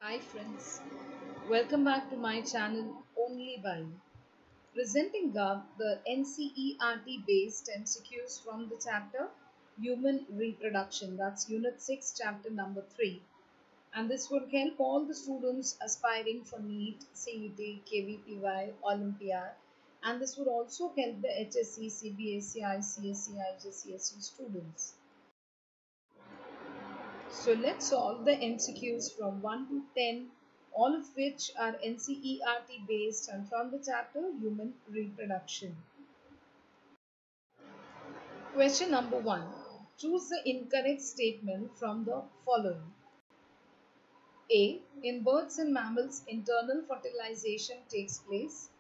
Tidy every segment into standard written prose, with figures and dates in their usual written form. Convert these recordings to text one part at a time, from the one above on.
Hi friends, welcome back to my channel Only by presenting the NCERT based MCQs from the chapter Human Reproduction, that's Unit 6 chapter number 3, and this would help all the students aspiring for NEET, CET, KVPY, Olympiad, and this would also help the HSC, CBSE, ICSE, IGCSE students. So let's solve the MCQs from 1 to 10, all of which are NCERT based and from the chapter Human Reproduction. Question number 1. Choose the incorrect statement from the following. A. In birds and mammals, internal fertilization takes place.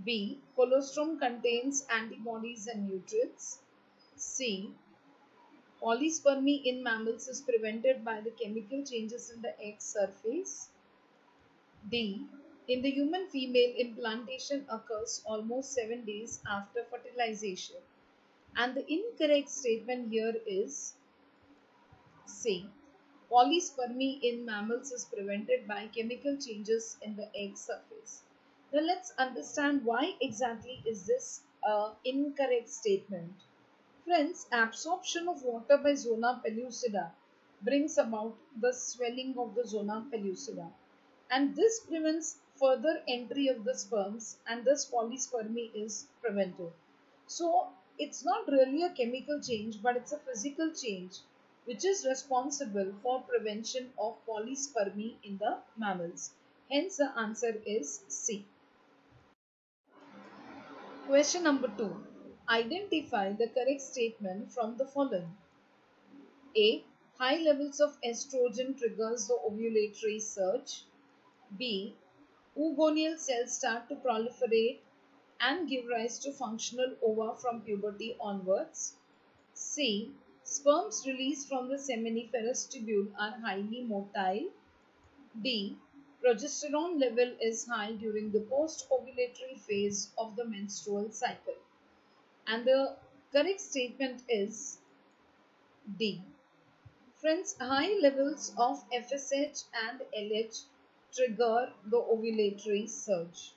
B. Colostrum contains antibodies and nutrients. C. Polyspermy in mammals is prevented by the chemical changes in the egg surface. D. In the human female, implantation occurs almost 7 days after fertilization. And the incorrect statement here is C. Polyspermy in mammals is prevented by chemical changes in the egg surface. Now let's understand why exactly is this incorrect statement. Friends, absorption of water by zona pellucida brings about the swelling of the zona pellucida, and this prevents further entry of the sperms, and thus polyspermy is prevented. So it's not really a chemical change, but it's a physical change which is responsible for prevention of polyspermy in the mammals. Hence the answer is C. Question number 2. Identify the correct statement from the following. A. High levels of estrogen triggers the ovulatory surge. B. Oogonial cells start to proliferate and give rise to functional ova from puberty onwards. C. Sperms released from the seminiferous tubule are highly motile. D. Progesterone level is high during the post-ovulatory phase of the menstrual cycle. And the correct statement is D. Friends, high levels of FSH and LH trigger the ovulatory surge.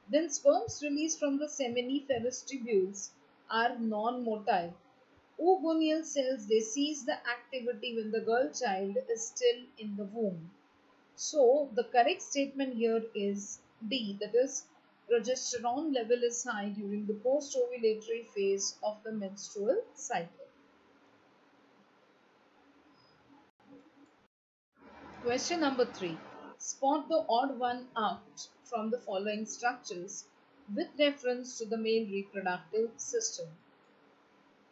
Then sperms released from the seminiferous tubules are non-motile. Oogonial cells, they cease the activity when the girl child is still in the womb. So the correct statement here is D, that is progesterone level is high during the post-ovulatory phase of the menstrual cycle. Question number 3. Spot the odd one out from the following structures with reference to the male reproductive system.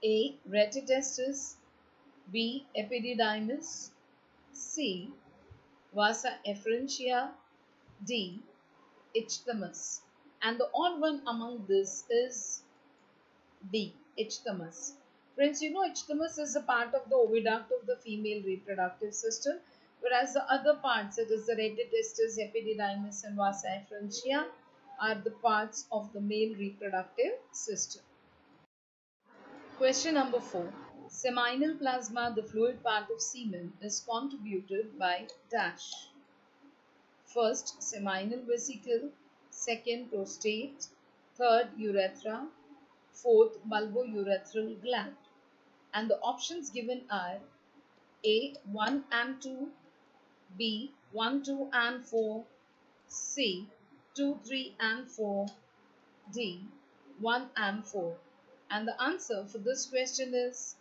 A. Retitestis. B. Epididymis. C. Vasa efferentia. D. Ichthmus. And the odd one among this is D. Ichthmus. Friends, you know ichthmus is a part of the oviduct of the female reproductive system, whereas the other parts, that is the retitestis, epididymis and vasa efferentia, are the parts of the male reproductive system. Question number 4. Seminal plasma, the fluid part of semen, is contributed by dash. First, seminal vesicle. Second, prostate. Third, urethra. Fourth, bulbourethral gland. And the options given are A. 1 and 2. B. 1, 2 and 4. C. 2, 3 and 4. D. 1 and 4. And the answer for this question is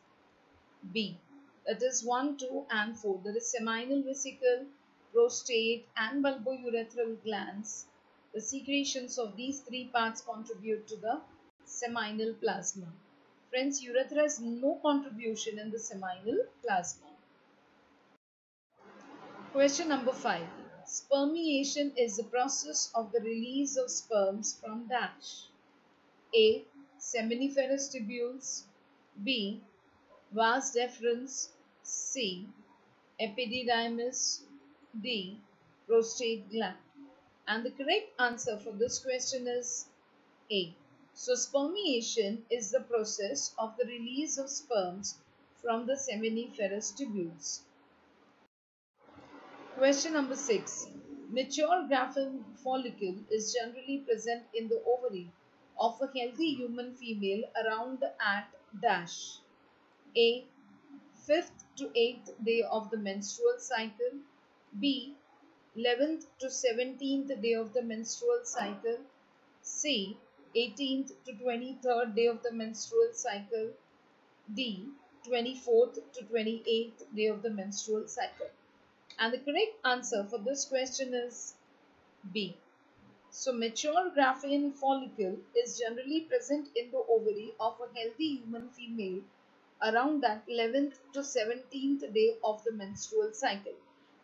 B. That is 1, 2 and 4. That is seminal vesicle, prostate and bulbourethral glands. The secretions of these three parts contribute to the seminal plasma. Friends, urethra has no contribution in the seminal plasma. Question number 5. Spermiation is the process of the release of sperms from dash. A. Seminiferous tubules. B. Vas deferens. C. Epididymis. D. Prostate gland. And the correct answer for this question is A. So spermiation is the process of the release of sperms from the seminiferous tubules. Question number 6. Mature Graafian follicle is generally present in the ovary of a healthy human female around at dash. A. 5th to 8th day of the menstrual cycle. B. 11th to 17th day of the menstrual cycle. C. 18th to 23rd day of the menstrual cycle. D. 24th to 28th day of the menstrual cycle. And the correct answer for this question is B. So, mature Graafian follicle is generally present in the ovary of a healthy human female around that 11th to 17th day of the menstrual cycle.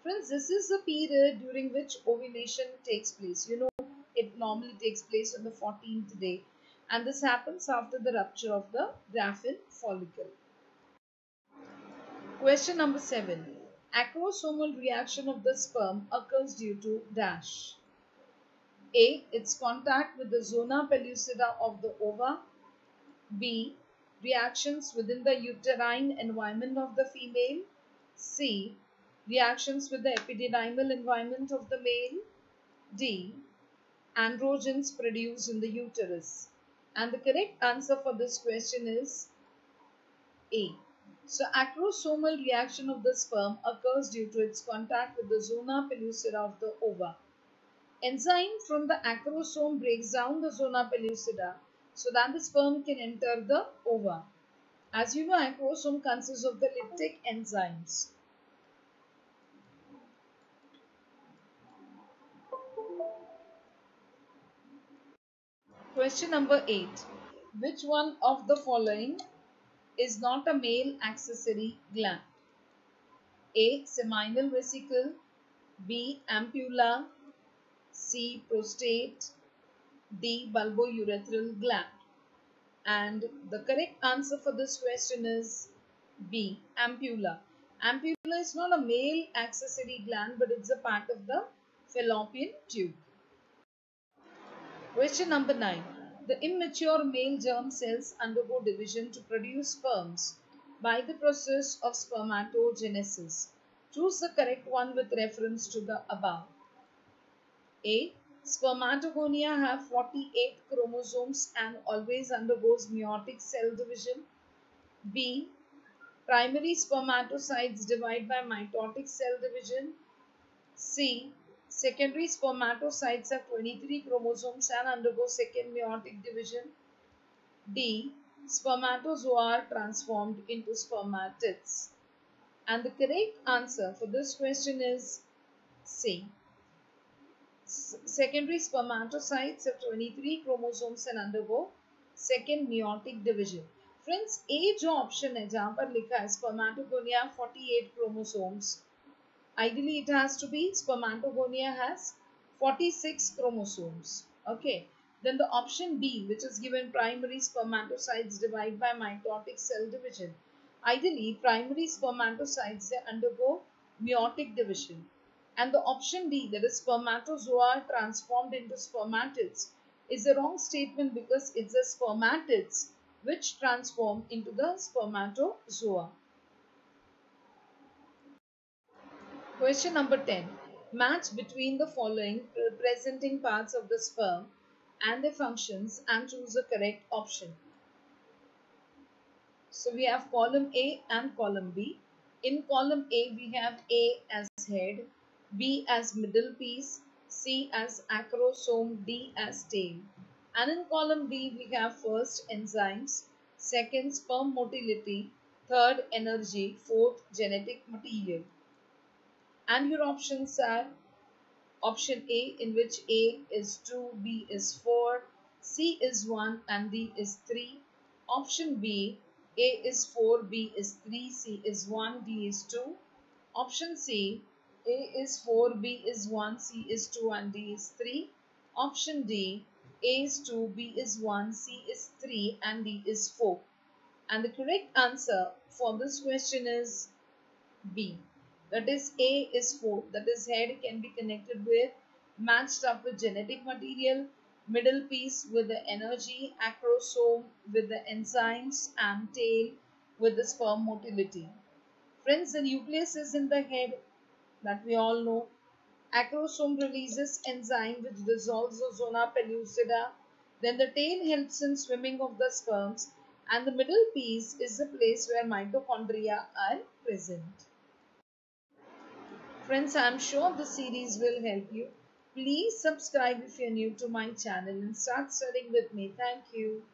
Friends, this is the period during which ovulation takes place. You know, it normally takes place on the 14th day, and this happens after the rupture of the Graafian follicle. Question number 7. Acrosomal reaction of the sperm occurs due to dash. A. Its contact with the zona pellucida of the ova. B. Reactions within the uterine environment of the female. C. Reactions with the epididymal environment of the male. D. Androgens produced in the uterus. And the correct answer for this question is A. So, acrosomal reaction of the sperm occurs due to its contact with the zona pellucida of the ova. Enzyme from the acrosome breaks down the zona pellucida so that the sperm can enter the ova. As you know, acrosome consists of the lytic enzymes. Question number 8. Which one of the following is not a male accessory gland? A. Seminal vesicle. B. Ampulla. C. Prostate. D. Bulbourethral gland. And the correct answer for this question is B. Ampulla. Ampulla is not a male accessory gland, but it's a part of the fallopian tube. Question number 9. The immature male germ cells undergo division to produce sperms by the process of spermatogenesis. Choose the correct one with reference to the above. A. Spermatogonia have 48 chromosomes and always undergoes meiotic cell division. B. Primary spermatocytes divide by mitotic cell division. C. Secondary spermatocytes have 23 chromosomes and undergo second meiotic division. D. Spermatozoa are transformed into spermatids. And the correct answer for this question is C. Secondary spermatocytes have 23 chromosomes and undergo second meiotic division. Friends, A जो option है जहाँ पर लिखा है spermatogonia 48 chromosomes, ideally it has to be spermatogonia has 46 chromosomes. Okay. Then the option B, which is given primary spermatocytes divide by mitotic cell division. Ideally, primary spermatocytes they undergo meiotic division. And the option D, that is spermatozoa transformed into spermatids, is a wrong statement because it's the spermatids which transform into the spermatozoa. Question number 10. Match between the following representing parts of the sperm and their functions and choose the correct option. So we have column A and column B. In column A, we have A as head, B as middle piece, C as acrosome, D as tail. And in column B, we have first enzymes, second sperm motility, third energy, fourth genetic material. And your options are option A, in which A is 2, B is 4, C is 1 and D is 3. Option B, A is 4, B is 3, C is 1, D is 2. Option C, A is 4, B is 1, C is 2 and D is 3. Option D, A is 2, B is 1, C is 3 and D is 4. And the correct answer for this question is B. That is A is 4. That is head can be connected with, matched up with genetic material, middle piece with the energy, acrosome with the enzymes and tail with the sperm motility. Friends, the nucleus is in the head, that we all know. Acrosome releases enzyme which dissolves the zona pellucida. Then the tail helps in swimming of the sperms, and the middle piece is the place where mitochondria are present. Friends, I am sure the series will help you. Please subscribe if you are new to my channel and start studying with me. Thank you.